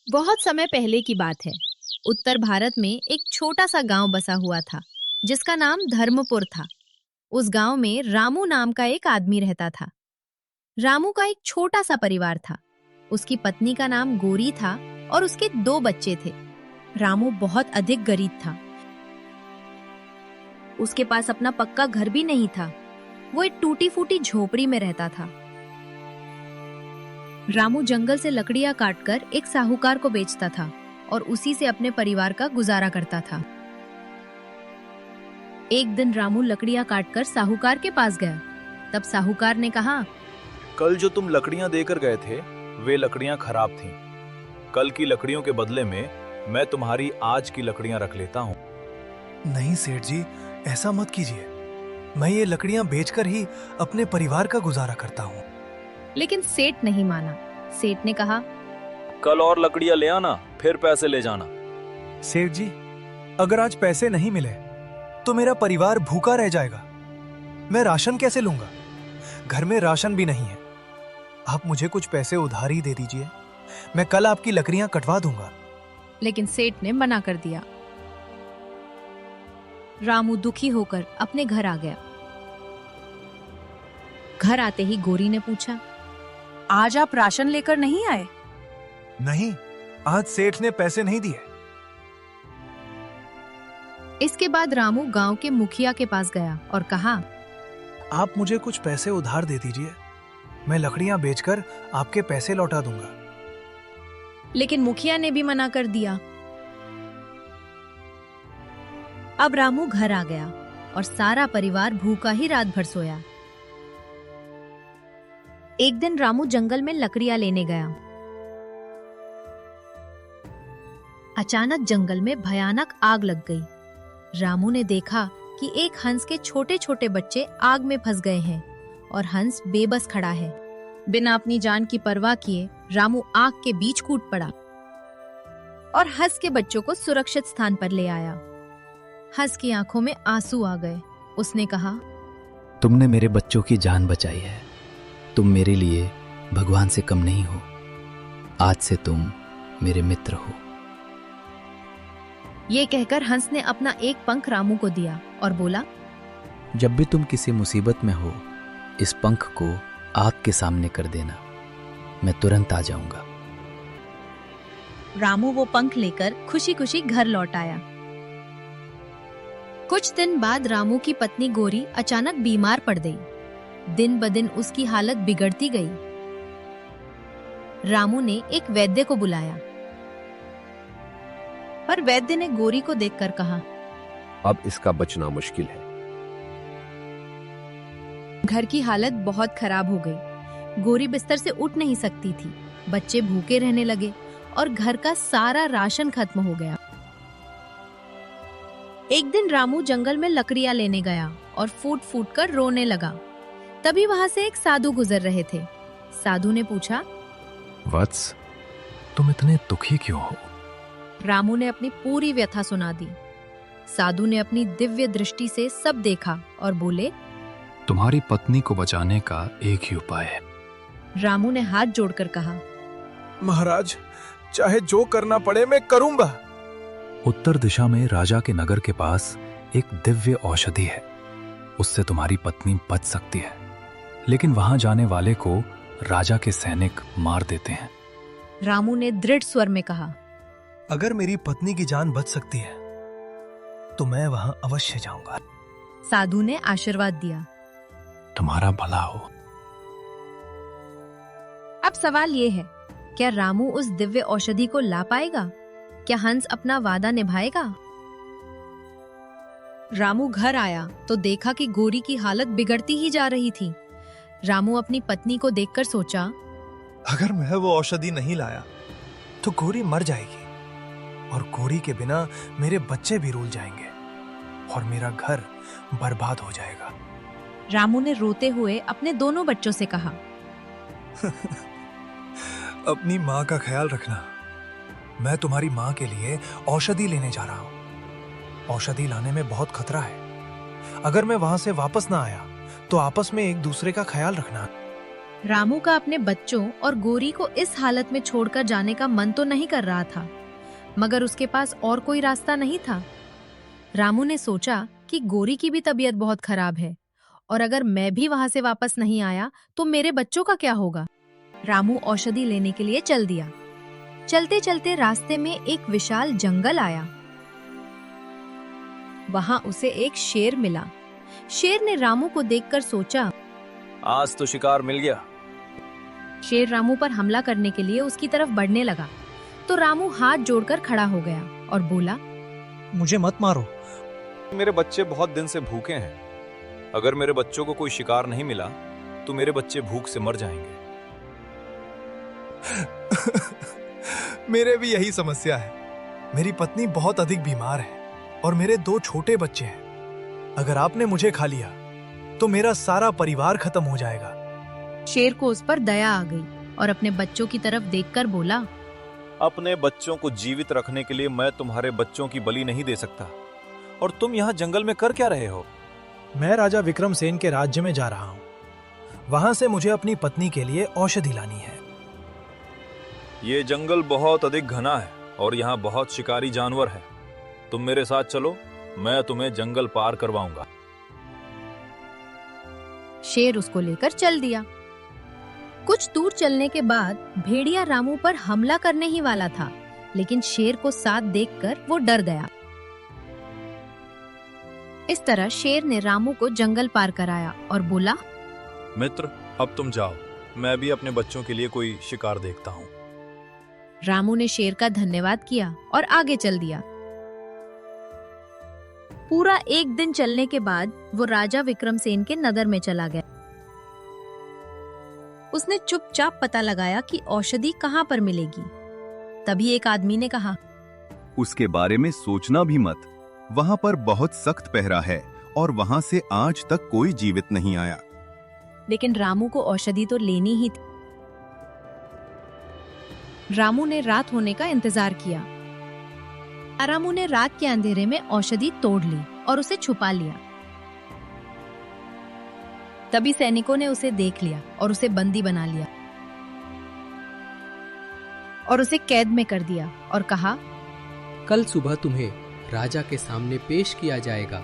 बहुत समय पहले की बात है। उत्तर भारत में एक छोटा सा गांव बसा हुआ था जिसका नाम धर्मपुर था। उस गांव में रामू नाम का एक आदमी रहता था। रामू का एक छोटा सा परिवार था। उसकी पत्नी का नाम गोरी था और उसके दो बच्चे थे। रामू बहुत अधिक गरीब था। उसके पास अपना पक्का घर भी नहीं था। वो एक टूटी फूटी झोपड़ी में रहता था। रामू जंगल से लकड़ियां काटकर एक साहूकार को बेचता था और उसी से अपने परिवार का गुजारा करता था। एक दिन रामू लकड़ियां काटकर साहूकार के पास गया। तब साहूकार ने कहा, कल जो तुम लकड़ियां देकर गए थे वे लकड़ियां खराब थीं। कल की लकड़ियों के बदले में मैं तुम्हारी आज की लकड़ियां रख लेता हूँ। नहीं सेठ जी, ऐसा मत कीजिए। मैं ये लकड़ियां बेचकर ही अपने परिवार का गुजारा करता हूँ। लेकिन सेठ नहीं माना। सेठ ने कहा, कल और लकड़ियां ले आना, फिर पैसे ले जाना। सेठ जी, अगर आज पैसे नहीं मिले तो मेरा परिवार भूखा रह जाएगा। मैं राशन कैसे लूंगा? घर में राशन भी नहीं है। आप मुझे कुछ पैसे उधार ही दे दीजिए। मैं कल आपकी लकड़ियां कटवा दूंगा। लेकिन सेठ ने मना कर दिया। रामू दुखी होकर अपने घर आ गया। घर आते ही गोरी ने पूछा, आज आप राशन लेकर नहीं आए? नहीं, आज सेठ ने पैसे नहीं दिए। इसके बाद रामू गांव के मुखिया के पास गया और कहा, आप मुझे कुछ पैसे उधार दे दीजिए। मैं लकड़ियां बेचकर आपके पैसे लौटा दूंगा। लेकिन मुखिया ने भी मना कर दिया। अब रामू घर आ गया और सारा परिवार भूखा ही रात भर सोया। एक दिन रामू जंगल में लकड़ियां लेने गया। अचानक जंगल में भयानक आग लग गई। रामू ने देखा कि एक हंस के छोटे छोटे बच्चे आग में फंस गए हैं और हंस बेबस खड़ा है। बिना अपनी जान की परवाह किए रामू आग के बीच कूद पड़ा और हंस के बच्चों को सुरक्षित स्थान पर ले आया। हंस की आंखों में आंसू आ गए। उसने कहा, तुमने मेरे बच्चों की जान बचाई है। तुम मेरे लिए भगवान से कम नहीं हो। आज से तुम मेरे मित्र हो। ये कहकर हंस ने अपना एक पंख रामू को दिया और बोला, जब भी तुम किसी मुसीबत में हो, इस पंख को आग के सामने कर देना। मैं तुरंत आ जाऊंगा। रामू वो पंख लेकर खुशी खुशी घर लौट आया। कुछ दिन बाद रामू की पत्नी गोरी अचानक बीमार पड़ गई। दिन ब दिन उसकी हालत बिगड़ती गई। रामू ने एक वैद्य को बुलाया, पर वैद्य ने गोरी को देखकर कहा, अब इसका बचना मुश्किल है। घर की हालत बहुत खराब हो गई। गोरी बिस्तर से उठ नहीं सकती थी। बच्चे भूखे रहने लगे और घर का सारा राशन खत्म हो गया। एक दिन रामू जंगल में लकड़ियां लेने गया और फूट फूट कर रोने लगा। तभी वहां से एक साधु गुजर रहे थे। साधु ने पूछा, वत्स, तुम इतने दुखी क्यों हो? रामू ने अपनी पूरी व्यथा सुना दी। साधु ने अपनी दिव्य दृष्टि से सब देखा और बोले, तुम्हारी पत्नी को बचाने का एक ही उपाय है। रामू ने हाथ जोड़कर कहा, महाराज, चाहे जो करना पड़े मैं करूंगा। उत्तर दिशा में राजा के नगर के पास एक दिव्य औषधि है। उससे तुम्हारी पत्नी बच सकती है, लेकिन वहां जाने वाले को राजा के सैनिक मार देते हैं। रामू ने दृढ़ स्वर में कहा, अगर मेरी पत्नी की जान बच सकती है तो मैं वहां अवश्य जाऊंगा। साधु ने आशीर्वाद दिया। तुम्हारा भला हो। अब सवाल ये है, क्या रामू उस दिव्य औषधि को ला पाएगा? क्या हंस अपना वादा निभाएगा? रामू घर आया तो देखा कि गोरी की हालत बिगड़ती ही जा रही थी। रामू अपनी पत्नी को देखकर सोचा, अगर मैं वो औषधि नहीं लाया तो गोरी मर जाएगी और गोरी के बिना मेरे बच्चे भी रूल जाएंगे और मेरा घर बर्बाद हो जाएगा। रामू ने रोते हुए अपने दोनों बच्चों से कहा, अपनी माँ का ख्याल रखना। मैं तुम्हारी माँ के लिए औषधि लेने जा रहा हूँ। औषधि लाने में बहुत खतरा है। अगर मैं वहां से वापस ना आया तो आपस में एक दूसरे का ख्याल रखना। रामू का अपने बच्चों और गोरी को इस हालत में छोड़कर जाने का मन तो नहीं कर रहा था, मगर उसके पास और कोई रास्ता नहीं था। रामू ने सोचा कि गोरी की भी तबीयत बहुत खराब है और अगर मैं भी वहां से वापस नहीं आया तो मेरे बच्चों का क्या होगा। रामू औषधि लेने के लिए चल दिया। चलते चलते रास्ते में एक विशाल जंगल आया। वहां उसे एक शेर मिला। शेर ने रामू को देखकर सोचा, आज तो शिकार मिल गया। शेर रामू पर हमला करने के लिए उसकी तरफ बढ़ने लगा तो रामू हाथ जोड़कर खड़ा हो गया और बोला, मुझे मत मारो। मेरे बच्चे बहुत दिन से भूखे हैं। अगर मेरे बच्चों को कोई शिकार नहीं मिला तो मेरे बच्चे भूख से मर जाएंगे। मेरे भी यही समस्या है। मेरी पत्नी बहुत अधिक बीमार है और मेरे 2 छोटे बच्चे हैं। अगर आपने मुझे खा लिया तो मेरा सारा परिवार खत्म हो जाएगा। शेर को उस पर दया आ गई और अपने बच्चों की तरफ देखकर बोला, अपने बच्चों को जीवित रखने के लिए मैं तुम्हारे बच्चों की बलि नहीं दे सकता। और तुम यहाँ जंगल में कर क्या रहे हो? मैं राजा विक्रमसेन के राज्य में जा रहा हूँ। वहां से मुझे अपनी पत्नी के लिए औषधि लानी है। ये जंगल बहुत अधिक घना है और यहाँ बहुत शिकारी जानवर है। तुम मेरे साथ चलो, मैं तुम्हें जंगल पार करवाऊंगा। शेर उसको लेकर चल दिया। कुछ दूर चलने के बाद भेड़िया रामू पर हमला करने ही वाला था, लेकिन शेर को साथ देखकर वो डर गया। इस तरह शेर ने रामू को जंगल पार कराया और बोला, मित्र, अब तुम जाओ, मैं भी अपने बच्चों के लिए कोई शिकार देखता हूँ। रामू ने शेर का धन्यवाद किया और आगे चल दिया। पूरा एक दिन चलने के बाद वो राजा विक्रमसेन के नगर में चला गया। उसने चुपचाप पता लगाया कि औषधि कहाँ पर मिलेगी। तभी एक आदमी ने कहा, उसके बारे में सोचना भी मत। वहां पर बहुत सख्त पहरा है और वहां से आज तक कोई जीवित नहीं आया। लेकिन रामू को औषधि तो लेनी ही थी। रामू ने रात होने का इंतजार किया। रामू ने रात के अंधेरे में औषधि तोड़ ली और उसे छुपा लिया। तभी सैनिकों ने उसे देख लिया और उसे बंदी बना लिया और उसे कैद में कर दिया और कहा, कल सुबह तुम्हें राजा के सामने पेश किया जाएगा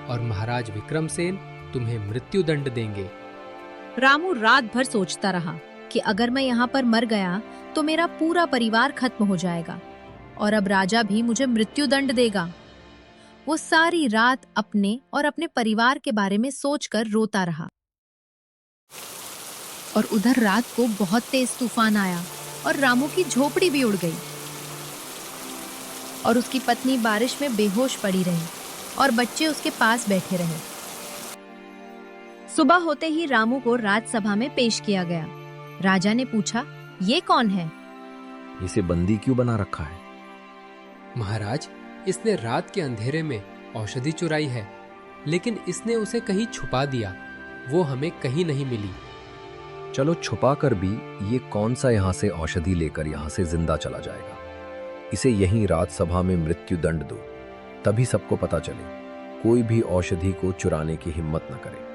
और महाराज विक्रमसेन तुम्हें मृत्यु दंड देंगे। रामू रात भर सोचता रहा कि अगर मैं यहाँ पर मर गया तो मेरा पूरा परिवार खत्म हो जाएगा और अब राजा भी मुझे मृत्यु दंड देगा। वो सारी रात अपने और अपने परिवार के बारे में सोचकर रोता रहा। और उधर रात को बहुत तेज तूफान आया और रामू की झोपड़ी भी उड़ गई और उसकी पत्नी बारिश में बेहोश पड़ी रही और बच्चे उसके पास बैठे रहे। सुबह होते ही रामू को राजसभा में पेश किया गया। राजा ने पूछा, ये कौन है? इसे बंदी क्यों बना रखा है? महाराज, इसने रात के अंधेरे में औषधि चुराई है, लेकिन इसने उसे कहीं छुपा दिया। वो हमें कहीं नहीं मिली। चलो छुपा कर भी ये कौन सा यहाँ से औषधि लेकर यहाँ से जिंदा चला जाएगा। इसे यहीं राजसभा में मृत्यु दंड दो, तभी सबको पता चले। कोई भी औषधि को चुराने की हिम्मत न करे।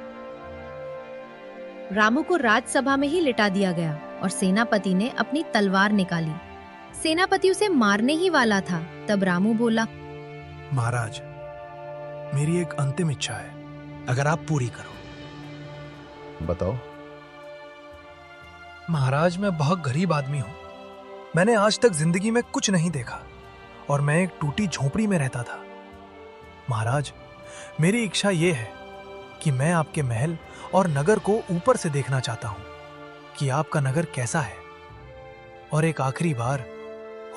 रामू को राजसभा में ही लिटा दिया गया और सेनापति ने अपनी तलवार निकाली। सेनापति उसे मारने ही वाला था, तब रामू बोला, महाराज, मेरी एक अंतिम इच्छा है, अगर आप पूरी करो। बताओ। महाराज, मैं बहुत गरीब आदमी हूं। मैंने आज तक जिंदगी में कुछ नहीं देखा और मैं एक टूटी झोपड़ी में रहता था। महाराज, मेरी इच्छा यह है कि मैं आपके महल और नगर को ऊपर से देखना चाहता हूं कि आपका नगर कैसा है, और एक आखिरी बार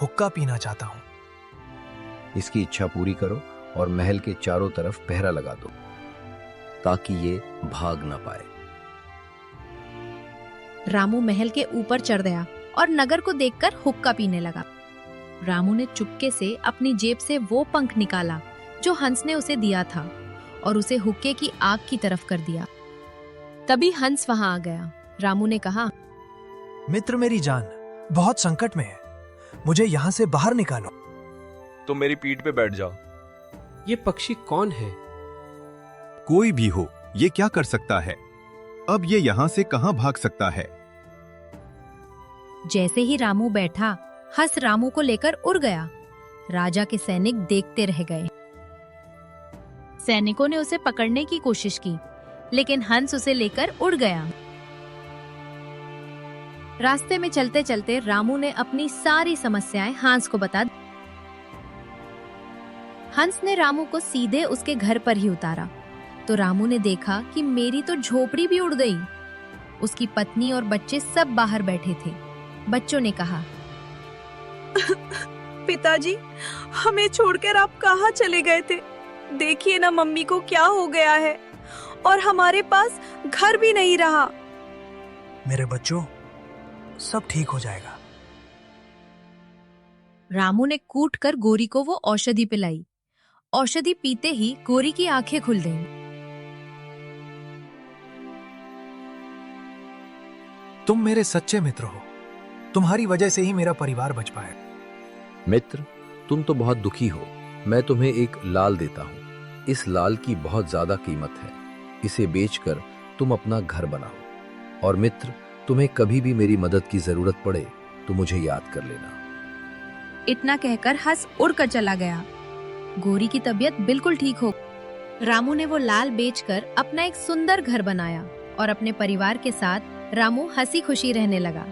हुक्का पीना चाहता हूं। इसकी इच्छा पूरी करो और महल के चारों तरफ पहरा लगा दो ताकि ये भाग ना पाए। रामू महल के ऊपर चढ़ गया और नगर को देखकर हुक्का पीने लगा। रामू ने चुपके से अपनी जेब से वो पंख निकाला जो हंस ने उसे दिया था और उसे हुक्के की आग की तरफ कर दिया। तभी हंस वहां आ गया। रामू ने कहा, मित्र, मेरी जान बहुत संकट में है, मुझे यहाँ से बाहर निकालो। तुम मेरी पीठ पे बैठ जाओ। ये पक्षी कौन है? कोई भी हो, ये क्या कर सकता है? अब ये यहाँ से कहाँ भाग सकता है? जैसे ही रामू बैठा, हंस रामू को लेकर उड़ गया। राजा के सैनिक देखते रह गए। सैनिकों ने उसे पकड़ने की कोशिश की, लेकिन हंस उसे लेकर उड़ गया। रास्ते में चलते चलते रामू ने अपनी सारी समस्याएं हंस को बता दी। हंस ने रामू को सीधे उसके घर पर ही उतारा, तो रामू ने देखा कि मेरी तो झोपड़ी भी उड़ गई। उसकी पत्नी और बच्चे सब बाहर बैठे थे। बच्चों ने कहा, पिताजी, हमें छोड़कर आप कहाँ चले गए थे? देखिए ना मम्मी को क्या हो गया है, और हमारे पास घर भी नहीं रहा। मेरे बच्चों, सब ठीक हो जाएगा। रामू ने कूट कर गोरी को वो औषधि पिलाई। औषधि पीते ही गोरी की आंखें खुल गईं। तुम मेरे सच्चे मित्र हो। तुम्हारी वजह से ही मेरा परिवार बच पाया। मित्र, तुम तो बहुत दुखी हो। मैं तुम्हें एक लाल देता हूँ। इस लाल की बहुत ज्यादा कीमत है। इसे बेचकर तुम अपना घर बनाओ। और मित्र, तुम्हें कभी भी मेरी मदद की जरूरत पड़े तो मुझे याद कर लेना। इतना कहकर हंस उड़कर चला गया। गोरी की तबीयत बिल्कुल ठीक हो। रामू ने वो लाल बेचकर अपना एक सुंदर घर बनाया और अपने परिवार के साथ रामू हंसी खुशी रहने लगा।